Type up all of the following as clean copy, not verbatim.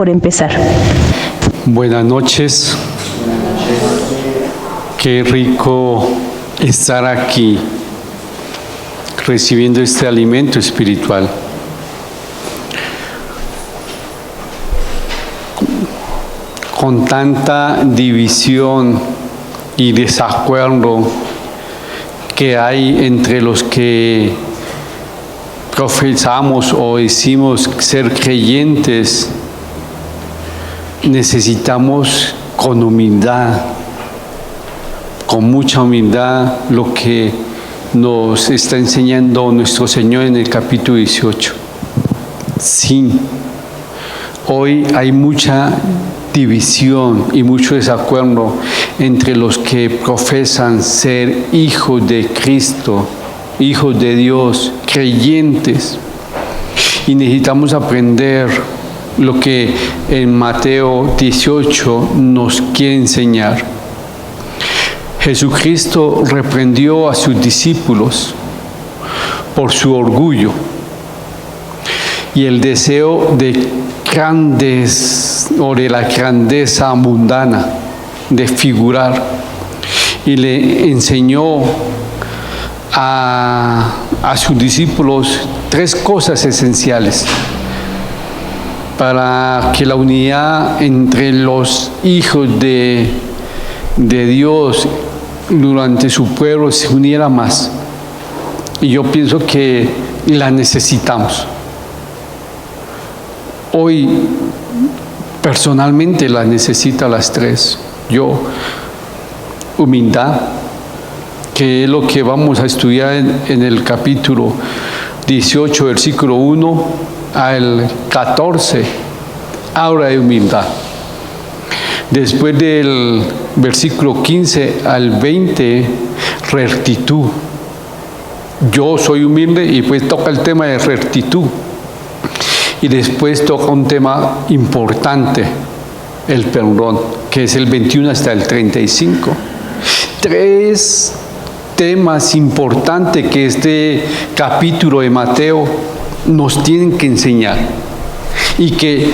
por empezar. Buenas noches. Qué rico estar aquí recibiendo este alimento espiritual. Con tanta división y desacuerdo que hay entre los que profesamos o decimos ser creyentes, necesitamos con humildad, con mucha humildad, lo que nos está enseñando nuestro Señor en el capítulo 18. Sí, hoy hay mucha división y mucho desacuerdo entre los que profesan ser hijos de Cristo, hijos de Dios, creyentes. Y necesitamos aprender lo que en Mateo 18 nos quiere enseñar. Jesucristo reprendió a sus discípulos por su orgullo y el deseo de la grandeza mundana, de figurar, y le enseñó a sus discípulos tres cosas esenciales para que la unidad entre los hijos de Dios durante su pueblo se uniera más. Y yo pienso que la necesitamos. Hoy personalmente la necesito las tres. Yo, humildad, que es lo que vamos a estudiar en el capítulo 18, versículo 1 al 14, habla de humildad. Después del versículo 15 al 20, rectitud. Yo soy humilde, y pues toca el tema de rectitud. Y después toca un tema importante, el perdón, que es el 21 hasta el 35. Tres temas importantes que este capítulo de Mateo nos tienen que enseñar y que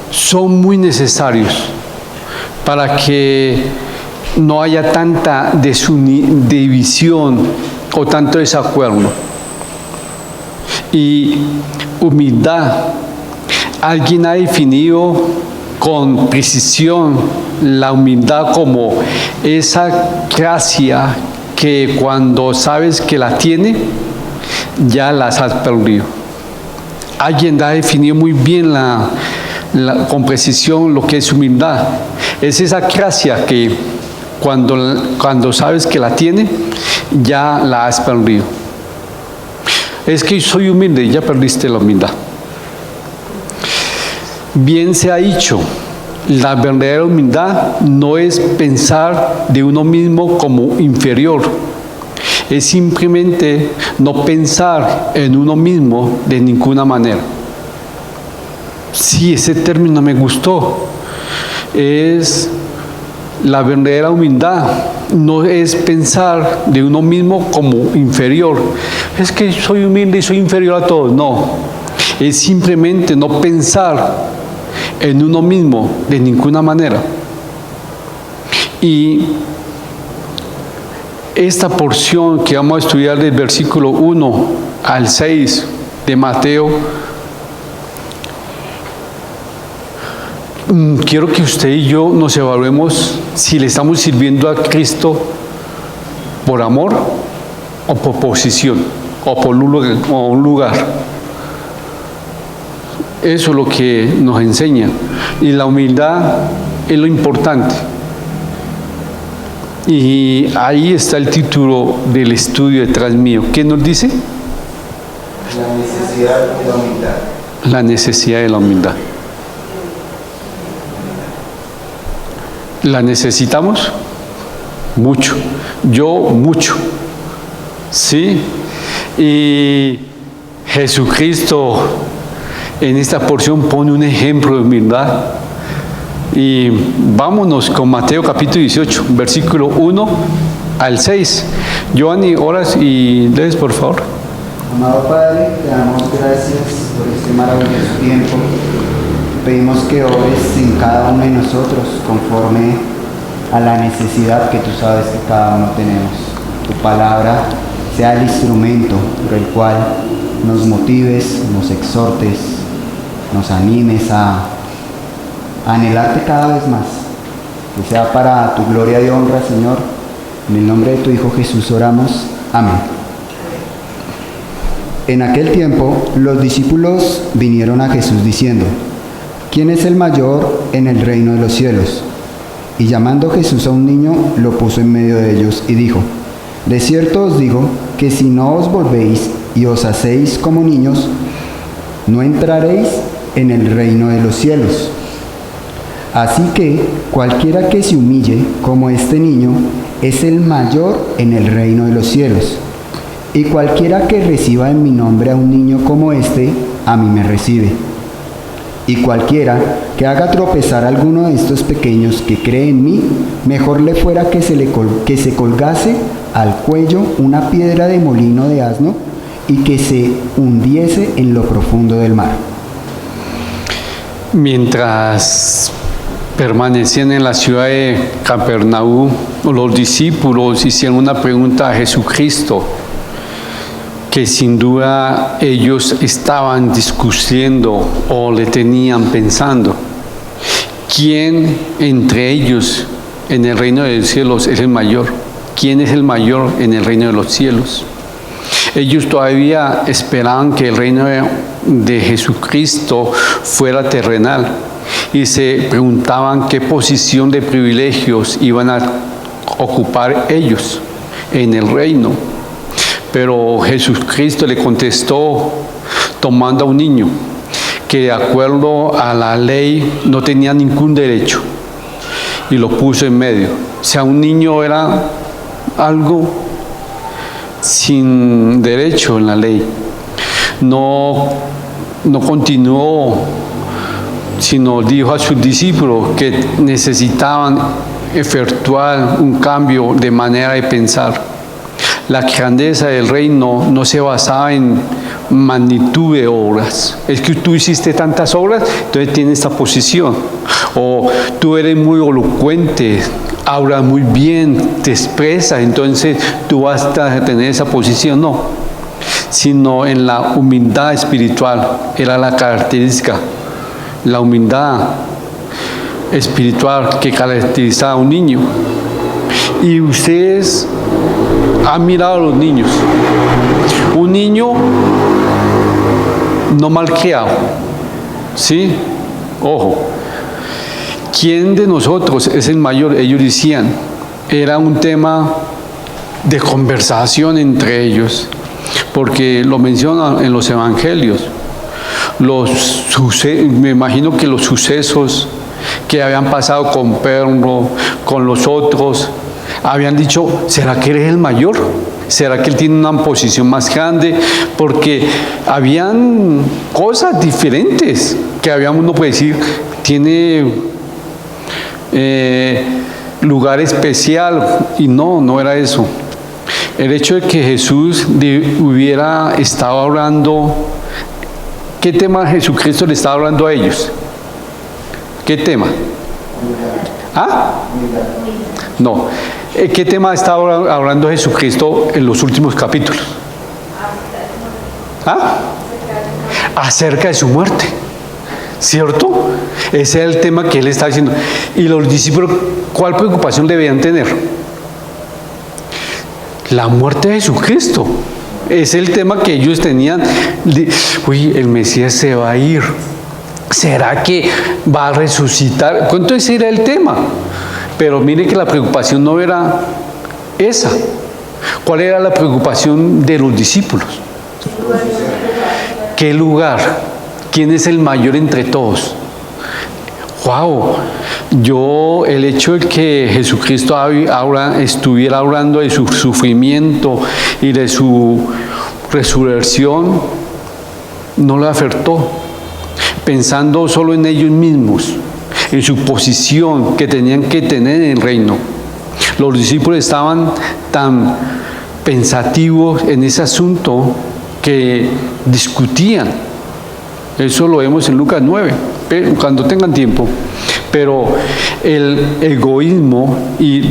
son muy necesarios para que no haya tanta división o tanto desacuerdo. Y humildad, alguien ha definido con precisión la humildad como esa gracia que cuando sabes que la tiene, ya las has perdido. Alguien ha definido muy bien con precisión lo que es humildad. Es esa gracia que cuando sabes que la tiene, ya la has perdido. Es que soy humilde y ya perdiste la humildad. Bien se ha dicho, la verdadera humildad no es pensar de uno mismo como inferior. Es simplemente no pensar en uno mismo de ninguna manera. Sí, ese término me gustó. Es la verdadera humildad. No es pensar de uno mismo como inferior. Es que soy humilde y soy inferior a todos. No. Es simplemente no pensar en uno mismo de ninguna manera. Y esta porción que vamos a estudiar del versículo 1 al 6 de Mateo, quiero que usted y yo nos evaluemos si le estamos sirviendo a Cristo por amor o por posición o por un lugar. Eso es lo que nos enseña. Y la humildad es lo importante. Y ahí está el título del estudio detrás mío. ¿Qué nos dice? La necesidad de la humildad. La necesidad de la humildad. ¿La necesitamos? Mucho. Yo mucho. ¿Sí? Y Jesucristo en esta porción pone un ejemplo de humildad. Y vámonos con Mateo capítulo 18, versículo 1 al 6. Giovanni, oras y lees, por favor. Amado Padre, te damos gracias por este maravilloso tiempo pedimos que ores en cada uno de nosotros conforme a la necesidad que tú sabes que cada uno tenemos. Tu palabra sea el instrumento por el cual nos motives, nos exhortes, nos animes a anhelarte cada vez más. Que sea para tu gloria y honra, Señor. En el nombre de tu Hijo Jesús oramos. Amén. En aquel tiempo, los discípulos vinieron a Jesús diciendo: ¿Quién es el mayor en el reino de los cielos? Y llamando Jesús a un niño, lo puso en medio de ellos y dijo: De cierto os digo que si no os volvéis y os hacéis como niños, no entraréis en el reino de los cielos. Así que cualquiera que se humille como este niño es el mayor en el reino de los cielos. Y cualquiera que reciba en mi nombre a un niño como este, a mí me recibe. Y cualquiera que haga tropezar a alguno de estos pequeños que cree en mí, mejor le fuera que se colgase al cuello una piedra de molino de asno y que se hundiese en lo profundo del mar. Mientras permanecían en la ciudad de Capernaum, los discípulos hicieron una pregunta a Jesucristo, que sin duda ellos estaban discutiendo o le tenían pensando. ¿Quién entre ellos en el reino de los cielos es el mayor? ¿Quién es el mayor en el reino de los cielos? Ellos todavía esperaban que el reino de Jesucristo fuera terrenal y se preguntaban qué posición de privilegios iban a ocupar ellos en el reino. Pero Jesucristo le contestó tomando a un niño que de acuerdo a la ley no tenía ningún derecho y lo puso en medio. O sea, un niño era algo sin derecho en la ley. No continuó, sino dijo a sus discípulos que necesitaban efectuar un cambio de manera de pensar. La grandeza del reino no se basaba en magnitud de obras. Es que tú hiciste tantas obras, entonces tienes esta posición. O tú eres muy elocuente, hablas muy bien, te expresas, entonces tú vas a tener esa posición. No, sino en la humildad espiritual. Era la característica, la humildad espiritual que caracterizaba a un niño. Y ustedes han mirado a los niños. Un niño no malcriado, ¿sí? Ojo, ¿quién de nosotros es el mayor? Ellos decían, era un tema de conversación entre ellos, porque lo mencionan en los evangelios. Me imagino que los sucesos que habían pasado con Pedro, con los otros, habían dicho, ¿será que él es el mayor? ¿Será que él tiene una posición más grande? Porque habían cosas diferentes que uno puede decir, tiene lugar especial, y no era eso. El hecho de que Jesús hubiera estado hablando, ¿qué tema Jesucristo le estaba hablando a ellos? ¿Qué tema? ¿Ah? No. ¿Qué tema estaba hablando Jesucristo en los últimos capítulos? ¿Ah? Acerca de su muerte, ¿cierto? Ese es el tema que él está diciendo. Y los discípulos, ¿cuál preocupación debían tener? La muerte de Jesucristo. Es el tema que ellos tenían. Uy, el Mesías se va a ir. ¿Será que va a resucitar? ¿Cuánto ese era el tema? Pero mire que la preocupación no era esa. ¿Cuál era la preocupación de los discípulos? ¿Qué lugar? ¿Quién es el mayor entre todos? ¡Wow! El hecho de que Jesucristo estuviera hablando de su sufrimiento y de su resurrección, no le afectó, pensando solo en ellos mismos, en su posición que tenían que tener en el reino. Los discípulos estaban tan pensativos en ese asunto que discutían. Eso lo vemos en Lucas 9. cuando tengan tiempo. Pero el egoísmo y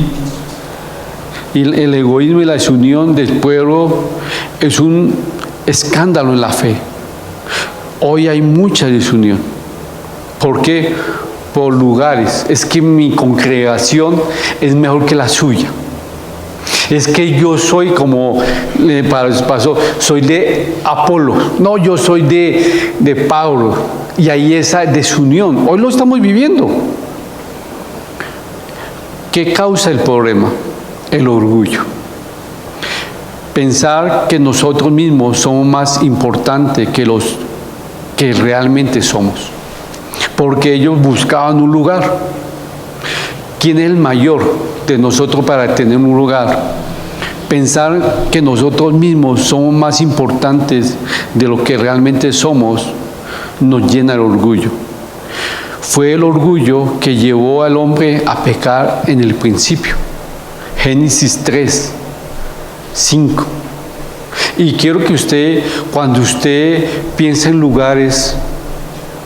la desunión del pueblo es un escándalo en la fe. Hoy hay mucha desunión. ¿Por qué? Por lugares. Es que mi congregación es mejor que la suya. Es que yo soy, como le pasó, soy de Apolo. No, yo soy de Pablo. Y ahí esa desunión. Hoy lo estamos viviendo. ¿Qué causa el problema? El orgullo. Pensar que nosotros mismos somos más importantes que los que realmente somos. Porque ellos buscaban un lugar. ¿Quién es el mayor de nosotros para tener un lugar? Pensar que nosotros mismos somos más importantes de lo que realmente somos nos llena el orgullo. Fue el orgullo que llevó al hombre a pecar en el principio. Génesis 3, 5. Y quiero que usted, cuando usted piense en lugares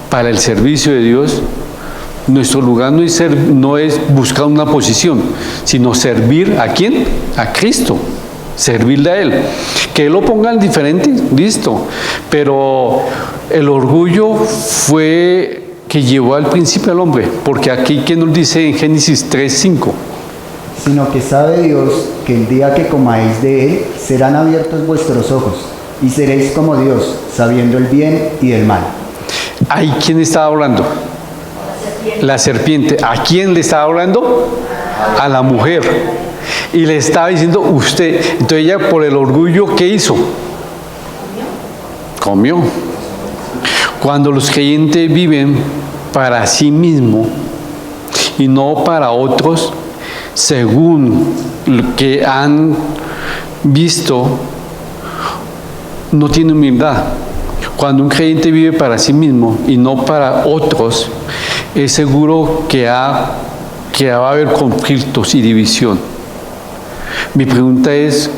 para el servicio de Dios, nuestro lugar no es buscar una posición, sino servir ¿a quién? A Cristo, servirle a Él. Que Él lo ponga en diferente, listo. Pero el orgullo fue que llevó al principio al hombre, porque aquí, ¿qué nos dice en Génesis 3:5? Sino que sabe Dios que el día que comáis de él, serán abiertos vuestros ojos, y seréis como Dios, sabiendo el bien y el mal. ¿Ahí quién estaba hablando? La serpiente. ¿A quién le estaba hablando? A la mujer. Y le estaba diciendo usted. Entonces ella, por el orgullo, ¿qué hizo? Comió. Cuando los creyentes viven para sí mismos y no para otros, según lo que han visto, no tiene humildad. Cuando un creyente vive para sí mismo y no para otros, es seguro que va a haber conflictos y división. Mi pregunta es,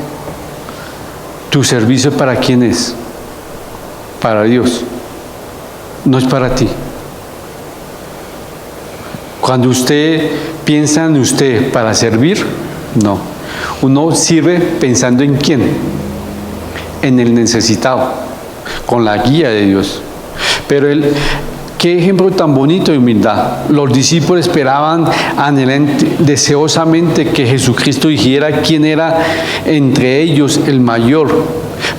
¿tu servicio para quién es? Para Dios. No es para ti. Cuando usted piensa en usted para servir, no. Uno sirve pensando en quién. En el necesitado, con la guía de Dios. Pero qué ejemplo tan bonito de humildad. Los discípulos esperaban deseosamente que Jesucristo dijera quién era entre ellos el mayor,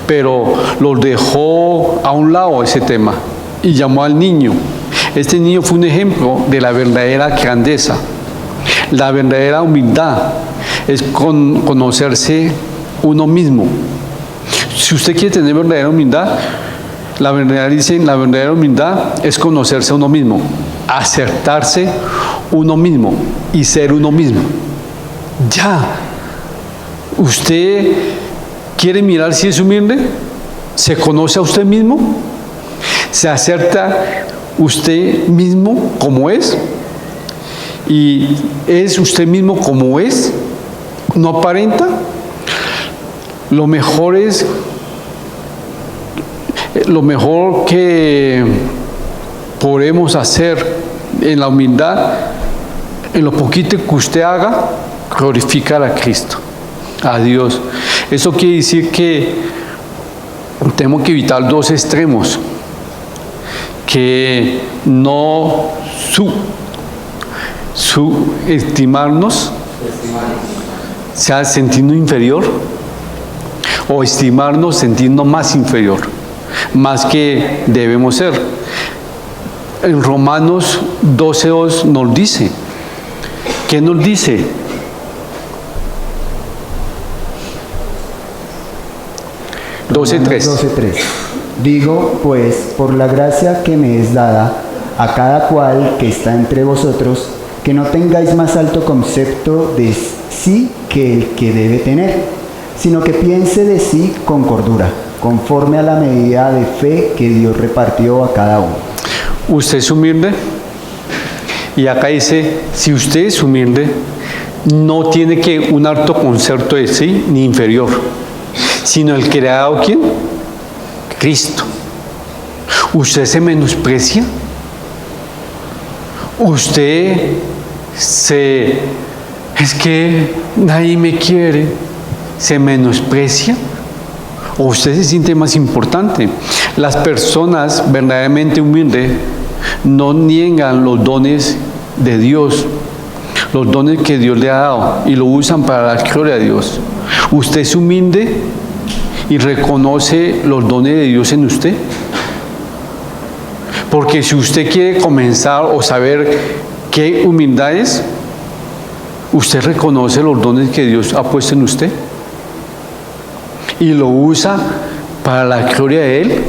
pero los dejó a un lado ese tema y llamó al niño. Este niño fue un ejemplo de la verdadera grandeza. La verdadera humildad es conocerse uno mismo. Si usted quiere tener verdadera humildad, la verdadera humildad es conocerse a uno mismo, aceptarse uno mismo y ser uno mismo. Ya. ¿Usted quiere mirar si es humilde? ¿Se conoce a usted mismo? ¿Se acepta usted mismo como es? ¿Y es usted mismo como es? ¿No aparenta? Lo mejor que podemos hacer en la humildad, en lo poquito que usted haga, glorificar a Cristo, a Dios. Eso quiere decir que tenemos que evitar dos extremos, que no estimarnos, sea sentirnos inferior, o estimarnos sentirnos más inferior, más que debemos ser. En Romanos 12:2 nos dice, ¿qué nos dice? Romanos 12:3. Digo, pues, por la gracia que me es dada, a cada cual que está entre vosotros, que no tengáis más alto concepto de sí que el que debe tener, sino que piense de sí con cordura, conforme a la medida de fe que Dios repartió a cada uno. ¿Usted es humilde? Y acá dice, si usted es humilde, no tiene que un alto concepto de sí ni inferior, sino el que le ha dado ¿quién? Cristo. ¿Usted se menosprecia? usted es que nadie me quiere, se menosprecia, o usted se siente más importante. Las personas verdaderamente humildes no niegan los dones de Dios, los dones que Dios le ha dado, y lo usan para la gloria de Dios. ¿Usted es humilde y reconoce los dones de Dios en usted? Porque si usted quiere comenzar o saber qué humildad es, usted reconoce los dones que Dios ha puesto en usted y lo usa para la gloria de Él.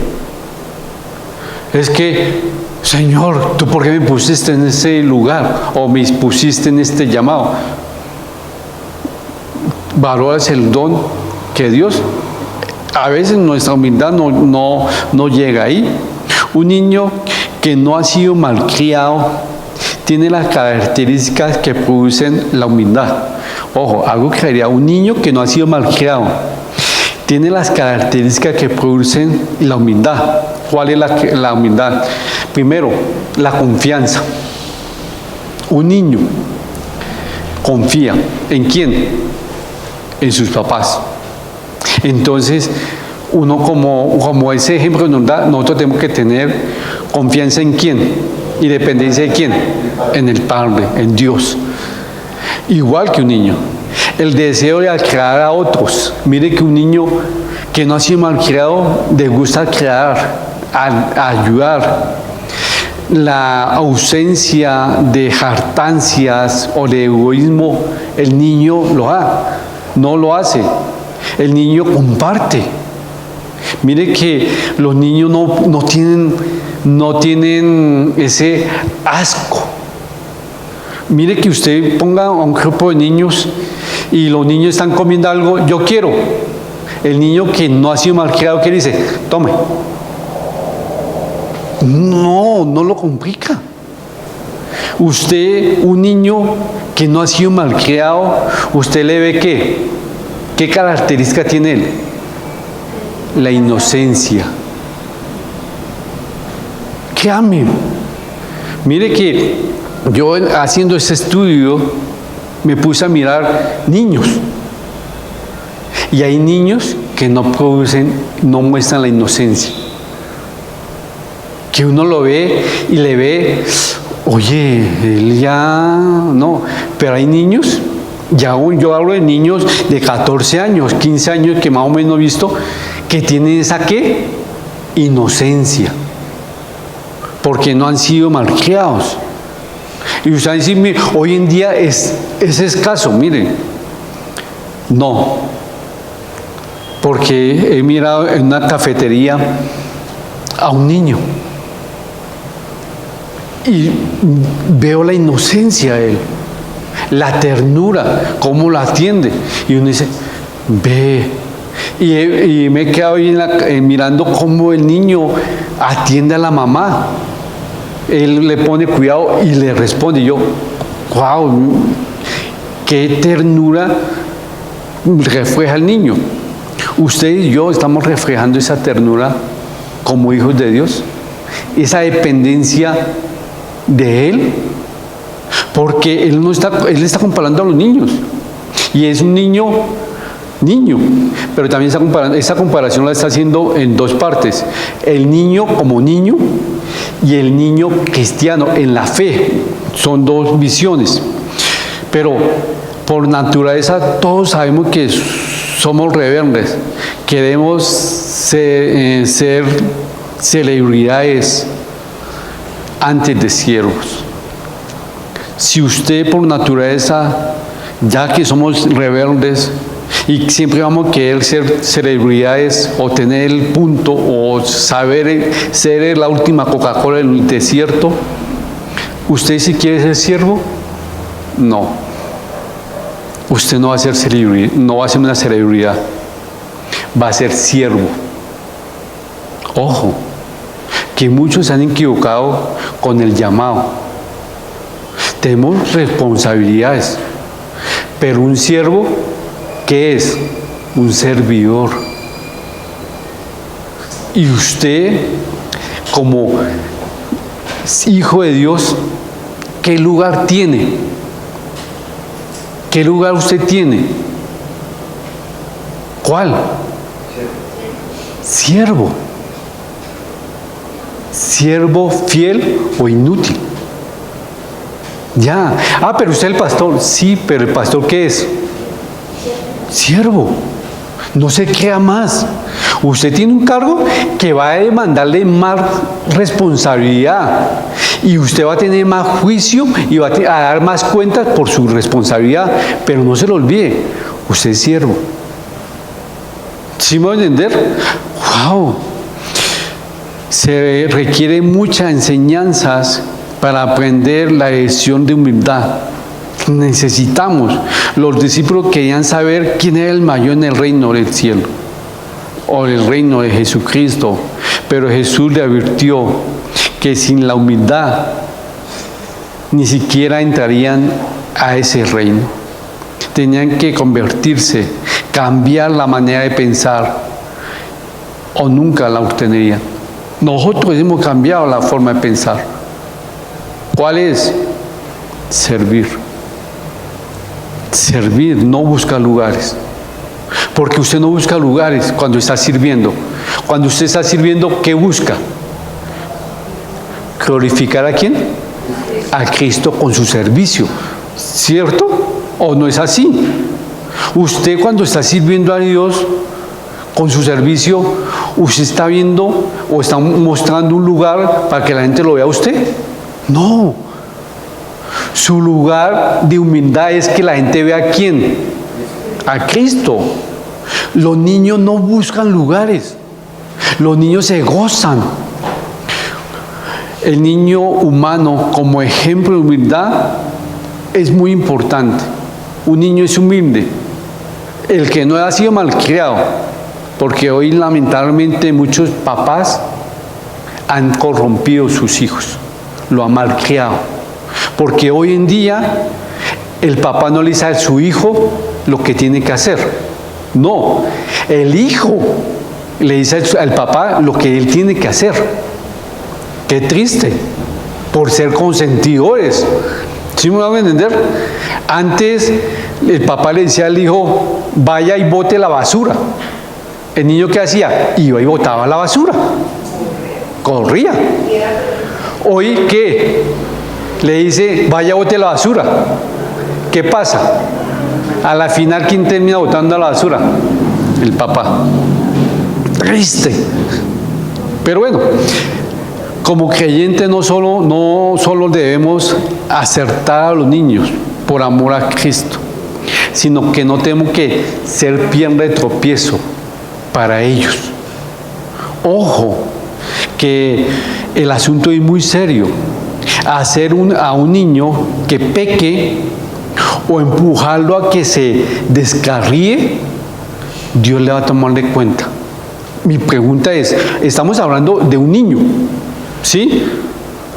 Es que, Señor, ¿tú por qué me pusiste en ese lugar o me pusiste en este llamado? Valoras el don que Dios. A veces nuestra humildad no llega ahí. Un niño que no ha sido malcriado tiene las características que producen la humildad. Ojo, algo que haría un niño que no ha sido malcriado tiene las características que producen la humildad. ¿Cuál es la humildad? Primero, la confianza. Un niño confía. ¿En quién? En sus papás. Entonces, uno como ese ejemplo nos da, nosotros tenemos que tener confianza en quién y dependencia de quién, en el Padre, en Dios. Igual que un niño. El deseo de crear a otros. Mire que un niño que no ha sido malcriado le gusta crear, ayudar. La ausencia de jactancias o de egoísmo, el niño no lo hace. El niño comparte. Mire que los niños no tienen ese asco. Mire que usted ponga a un grupo de niños y los niños están comiendo algo, yo quiero. El niño que no ha sido malcriado, ¿qué dice? Tome. No lo complica. Usted, un niño que no ha sido malcriado, usted le ve ¿qué característica tiene él? La inocencia. Que ame. Mire que yo haciendo ese estudio me puse a mirar niños. Y hay niños que no muestran la inocencia. Que uno lo ve y le ve, oye, él ya no. Pero hay niños, yo hablo de niños de 14 años, 15 años que más o menos he visto, que tienen esa inocencia. Porque no han sido malcriados. Y usted va a decir, hoy en día es escaso, miren. No. Porque he mirado en una cafetería a un niño y veo la inocencia de él, la ternura, cómo la atiende. Y uno dice, ve. Y me he quedado ahí mirando cómo el niño atiende a la mamá. Él le pone cuidado y le responde. Y yo, wow, qué ternura refleja el niño. Usted y yo estamos reflejando esa ternura como hijos de Dios, esa dependencia de Él, porque Él está comparando a los niños, y es un niño, pero también esa comparación la está haciendo en dos partes: el niño como niño y el niño cristiano en la fe. Son dos visiones, pero por naturaleza todos sabemos que somos rebeldes, queremos ser celebridades antes de siervos. Si usted por naturaleza, ya que somos rebeldes y siempre vamos a querer ser celebridades o tener el punto o saber ser la última Coca-Cola en el desierto, ¿usted si quiere ser siervo? No. Usted no va a ser celebridad, no va a ser una celebridad, va a ser siervo. Ojo, que muchos se han equivocado con el llamado. Tenemos responsabilidades, pero un siervo, ¿qué es? Un servidor. Y usted, como hijo de Dios, ¿qué lugar tiene? ¿Qué lugar usted tiene? ¿Cuál? Siervo. Siervo fiel o inútil. Ya. Pero usted es el pastor. Sí, pero ¿el pastor qué es? Siervo. No se crea más. Usted tiene un cargo que va a demandarle más responsabilidad. Y usted va a tener más juicio y va a dar más cuentas por su responsabilidad. Pero no se lo olvide, usted es siervo. ¿Sí me va a entender? ¡Wow! Se requiere muchas enseñanzas para aprender la lección de humildad. Necesitamos. Los discípulos querían saber quién era el mayor en el reino del cielo o el reino de Jesucristo. Pero Jesús le advirtió que sin la humildad ni siquiera entrarían a ese reino. Tenían que convertirse, cambiar la manera de pensar, o nunca la obtendrían. Nosotros hemos cambiado la forma de pensar. ¿Cuál es? Servir. Servir, no buscar lugares. Porque usted no busca lugares cuando está sirviendo. Cuando usted está sirviendo, ¿qué busca? ¿Glorificar a quién? A Cristo con su servicio. ¿Cierto? ¿O no es así? Usted cuando está sirviendo a Dios con su servicio, ¿usted está viendo o está mostrando un lugar para que la gente lo vea a usted? No. Su lugar de humildad es que la gente vea a quién. A Cristo. Los niños no buscan lugares. Los niños se gozan. El niño humano como ejemplo de humildad es muy importante. Un niño es humilde. El que no ha sido malcriado, porque hoy lamentablemente muchos papás han corrompido a sus hijos, lo han malcriado. Porque hoy en día el papá no le dice a su hijo lo que tiene que hacer. No, el hijo le dice al papá lo que él tiene que hacer. Qué triste, por ser consentidores. ¿Sí me van a entender? Antes el papá le decía al hijo, vaya y bote la basura. El niño ¿qué hacía? Iba y botaba la basura. Corría. Hoy ¿qué? Le dice, vaya bote la basura. ¿Qué pasa? A la final, ¿quién termina botando la basura? El papá. Triste. Pero bueno, como creyentes no solo debemos acertar a los niños por amor a Cristo, sino que no tenemos que ser piedra de tropiezo para ellos. Ojo, que el asunto es muy serio. Hacer a un niño que peque o empujarlo a que se descarríe, Dios le va a tomar de cuenta. Mi pregunta es, estamos hablando de un niño, ¿sí?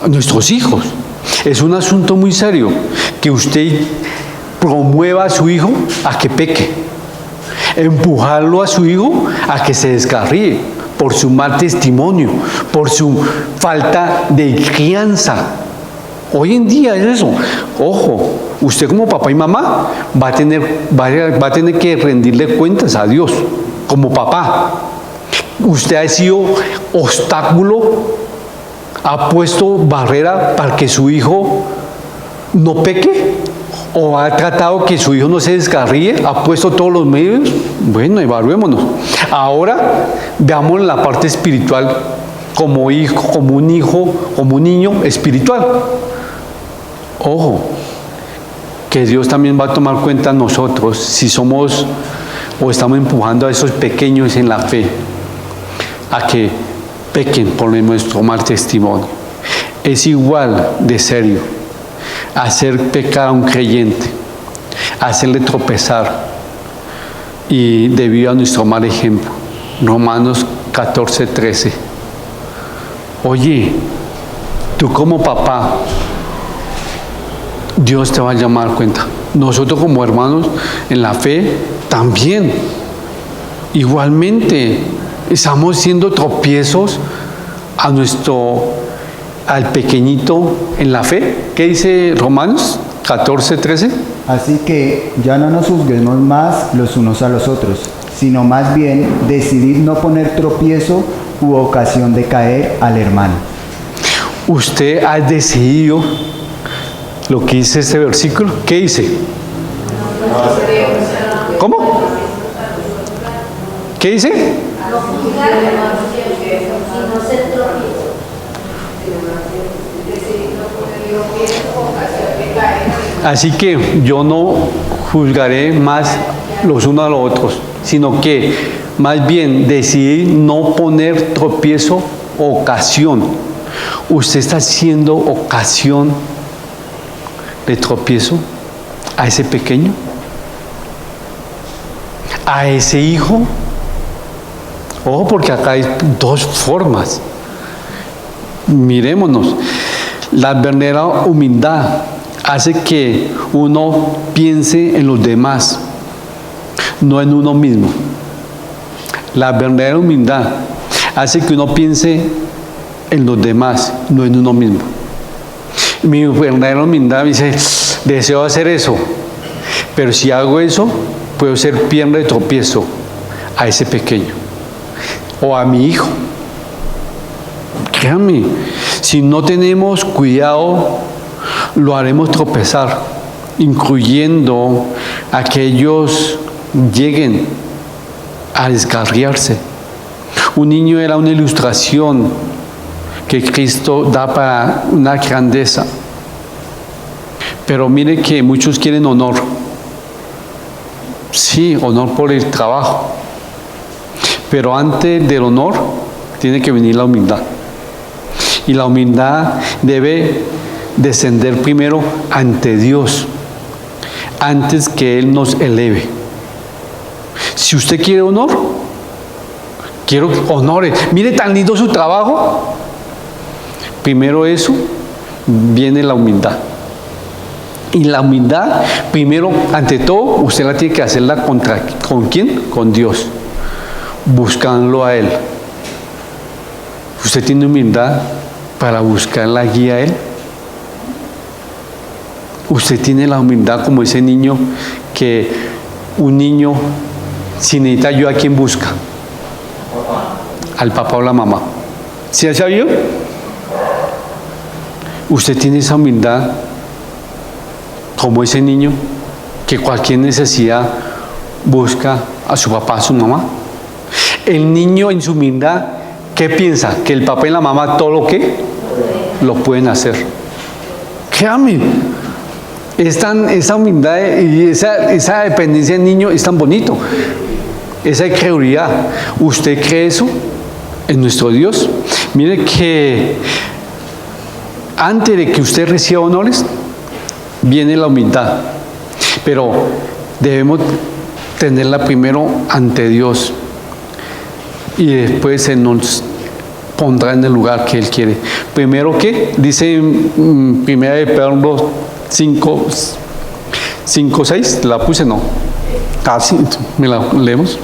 Nuestros hijos. Es un asunto muy serio que usted promueva a su hijo a que peque, empujarlo a su hijo a que se descarríe por su mal testimonio, por su falta de crianza. Hoy en día es eso. Ojo, usted como papá y mamá va a tener que rendirle cuentas a Dios como papá. Usted ha sido obstáculo, ha puesto barrera para que su hijo no peque, o ha tratado que su hijo no se descarríe, ha puesto todos los medios. Bueno, evaluémonos. Ahora veamos la parte espiritual como hijo, como un niño espiritual. Ojo, que Dios también va a tomar cuenta de nosotros si somos o estamos empujando a esos pequeños en la fe a que pequen por nuestro mal testimonio. Es igual de serio hacer pecar a un creyente, hacerle tropezar, y debido a nuestro mal ejemplo. Romanos 14:13. Oye, tú como papá, Dios te va a llamar a cuenta. Nosotros como hermanos en la fe también. Igualmente estamos siendo tropiezos a nuestro al pequeñito en la fe. ¿Qué dice Romanos 14:13? Así que ya no nos juzguemos más los unos a los otros, sino más bien decidid no poner tropiezo u ocasión de caer al hermano. Usted ha decidido lo que dice este versículo. ¿Qué dice? ¿Cómo? ¿Qué dice? Así que yo no juzgaré más los unos a los otros, sino que más bien decidí no poner tropiezo o ocasión. ¿Usted está haciendo ocasión de tropiezo a ese pequeño? ¿A ese hijo? Ojo, porque acá hay dos formas. Mirémonos. La verdadera humildad hace que uno piense en los demás, no en uno mismo. La verdadera humildad hace que uno piense en los demás, no en uno mismo. Mi verdadera humildad dice, deseo hacer eso, pero si hago eso, puedo ser piedra de tropiezo a ese pequeño o a mi hijo. Créanme, si no tenemos cuidado, lo haremos tropezar, incluyendo a que ellos lleguen a descarriarse. Un niño era una ilustración que Cristo da para una grandeza. Pero mire que muchos quieren honor. Sí, honor por el trabajo. Pero antes del honor tiene que venir la humildad. Y la humildad debe descender primero ante Dios, antes que Él nos eleve. Si usted quiere honor, quiero honores. Mire tan lindo su trabajo. Primero eso, viene la humildad. Y la humildad, primero, ante todo, usted la tiene que hacerla ¿con quién? Con Dios, buscándolo a Él. ¿Usted tiene humildad para buscar la guía a Él? Usted tiene la humildad como ese niño que un niño, si necesita ayuda, ¿a quién busca? Al papá o la mamá. ¿Sí ha sabido? Usted tiene esa humildad como ese niño que cualquier necesidad busca a su papá, a su mamá. El niño en su humildad, ¿qué piensa? Que el papá y la mamá todo lo que lo pueden hacer. Créame, esa humildad y esa dependencia del niño es tan bonito. Esa incredulidad. ¿Usted cree eso en nuestro Dios? Mire que antes de que usted reciba honores, viene la humildad. Pero debemos tenerla primero ante Dios. Y después se nos pondrá en el lugar que Él quiere. Primero, ¿qué? Dice en 1 Pedro 5:6, ¿la puse? No. Casi, ¿me la leemos?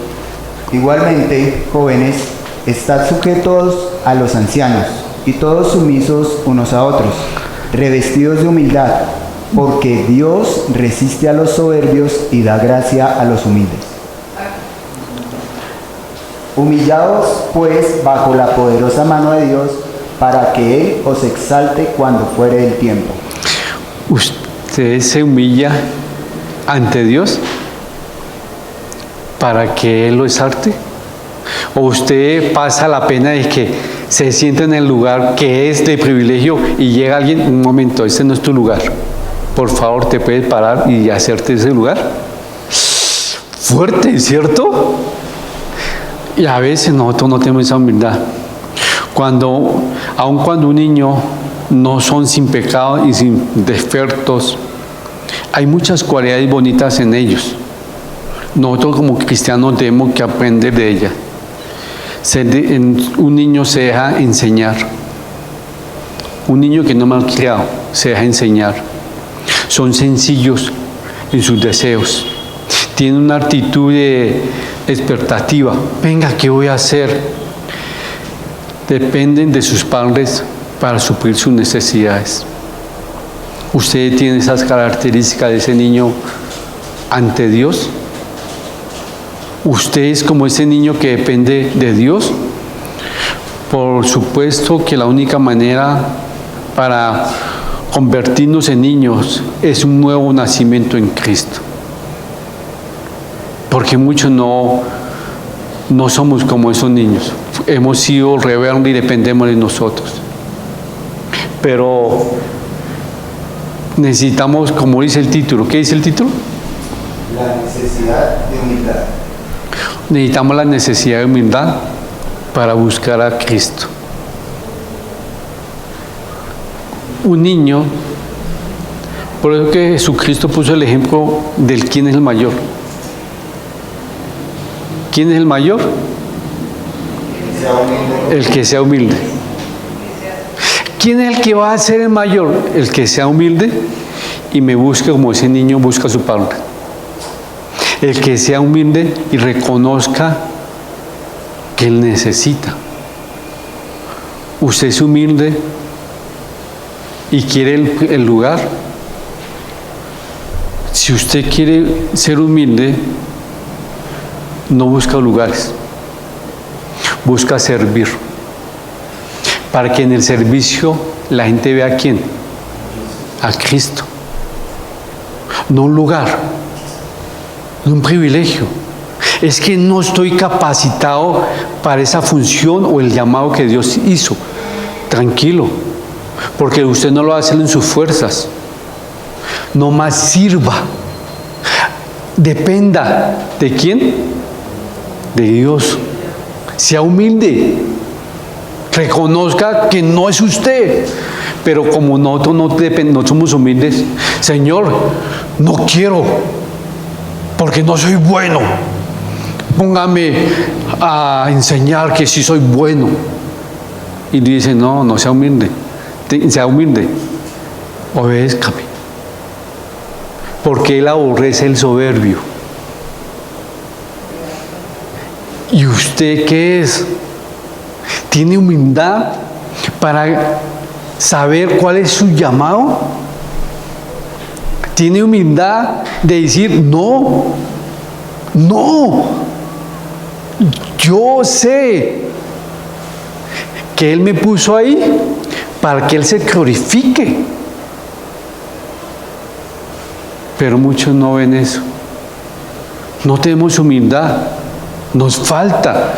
Igualmente, jóvenes, estad sujetos a los ancianos, y todos sumisos unos a otros, revestidos de humildad, porque Dios resiste a los soberbios y da gracia a los humildes. Humillaos, pues, bajo la poderosa mano de Dios, para que Él os exalte cuando fuere el tiempo. ¿Usted se humilla ante Dios para que Él lo exalte? ¿O usted pasa la pena de que se sienta en el lugar que es de privilegio y llega alguien? Un momento, este no es tu lugar. Por favor, ¿te puedes parar y hacerte ese lugar? Fuerte, ¿cierto? Y a veces nosotros no tenemos esa humildad. Aun cuando un niño no son sin pecado y sin defectos, hay muchas cualidades bonitas en ellos. Nosotros como cristianos tenemos que aprender de ellas. Un niño se deja enseñar. Un niño que no me ha criado se deja enseñar. Son sencillos en sus deseos. Tienen una actitud de expectativa. Venga, ¿qué voy a hacer? Dependen de sus padres para suplir sus necesidades. ¿Usted tiene esas características de ese niño ante Dios? ¿Usted es como ese niño que depende de Dios? Por supuesto que la única manera para convertirnos en niños es un nuevo nacimiento en Cristo. Porque muchos no somos como esos niños. Hemos sido rebeldes y dependemos de nosotros. Pero necesitamos, como dice el título, ¿qué dice el título? La necesidad de humildad. Necesitamos la necesidad de humildad para buscar a Cristo. Un niño, por eso que Jesucristo puso el ejemplo del quién es el mayor. ¿Quién es el mayor? El que sea humilde. ¿Quién es el que va a ser el mayor? El que sea humilde y me busque como ese niño busca a su padre. El que sea humilde y reconozca que él necesita. Usted es humilde y quiere el lugar. Si usted quiere ser humilde, no busca lugares, busca servir, para que en el servicio la gente vea a quién, a Cristo, no un lugar, no un privilegio. Es que no estoy capacitado para esa función o el llamado que Dios hizo. Tranquilo, porque usted no lo va a hacer en sus fuerzas. No más sirva. Dependa de quién, de Dios. Sea humilde. Reconozca que no es usted. Pero como nosotros no somos humildes, Señor, no quiero, porque no soy bueno. Póngame a enseñar que sí soy bueno. Y dice, no sea humilde. Sea humilde. Obedézcame. Porque Él aborrece el soberbio. ¿Y usted qué es? ¿Tiene humildad para saber cuál es su llamado? ¿Tiene humildad de decir, no, yo sé que Él me puso ahí para que Él se glorifique? Pero muchos no ven eso. No tenemos humildad. Nos falta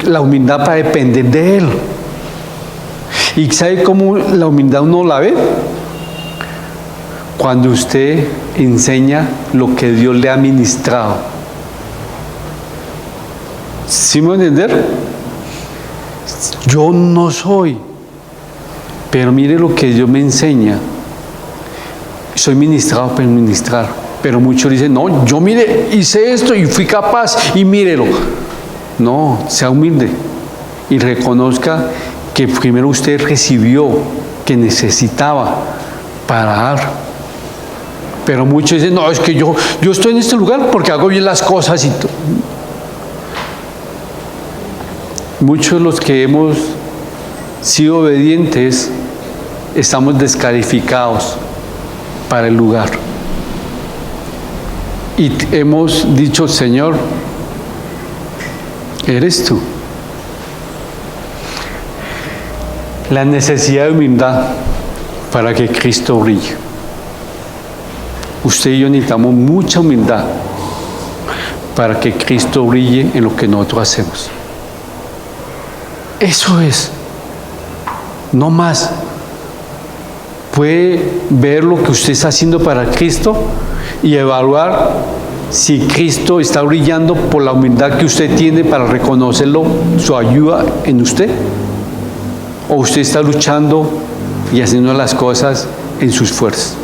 la humildad para depender de Él. ¿Y sabe cómo la humildad uno la ve? Cuando usted enseña lo que Dios le ha ministrado. ¿Sí me va a entender? Yo no soy, pero mire lo que Dios me enseña. Soy ministrado para ministrar. Pero muchos dicen, no, yo mire, hice esto y fui capaz y mírelo. No, sea humilde y reconozca que primero usted recibió, que necesitaba para dar. Pero muchos dicen, no, es que yo estoy en este lugar porque hago bien las cosas. Muchos de los que hemos sido obedientes estamos descalificados para el lugar. Y hemos dicho, Señor, eres tú. La necesidad de humildad para que Cristo brille. Usted y yo necesitamos mucha humildad para que Cristo brille en lo que nosotros hacemos. Eso es. No más. Puede ver lo que usted está haciendo para Cristo y evaluar si Cristo está brillando por la humildad que usted tiene para reconocerlo, su ayuda en usted, o usted está luchando y haciendo las cosas en sus fuerzas.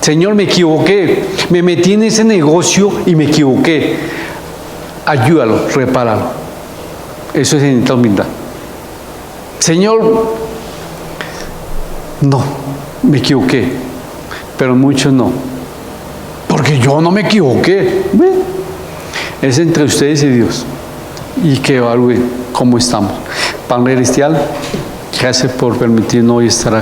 Señor, me equivoqué, me metí en ese negocio y me equivoqué. Ayúdalo, repáralo. Eso es necesitar humildad. Señor, no, me equivoqué, pero muchos no, porque yo no me equivoqué. Es entre ustedes y Dios, y que evalúen cómo estamos. Padre celestial, Gracias por permitirnos hoy estar acá.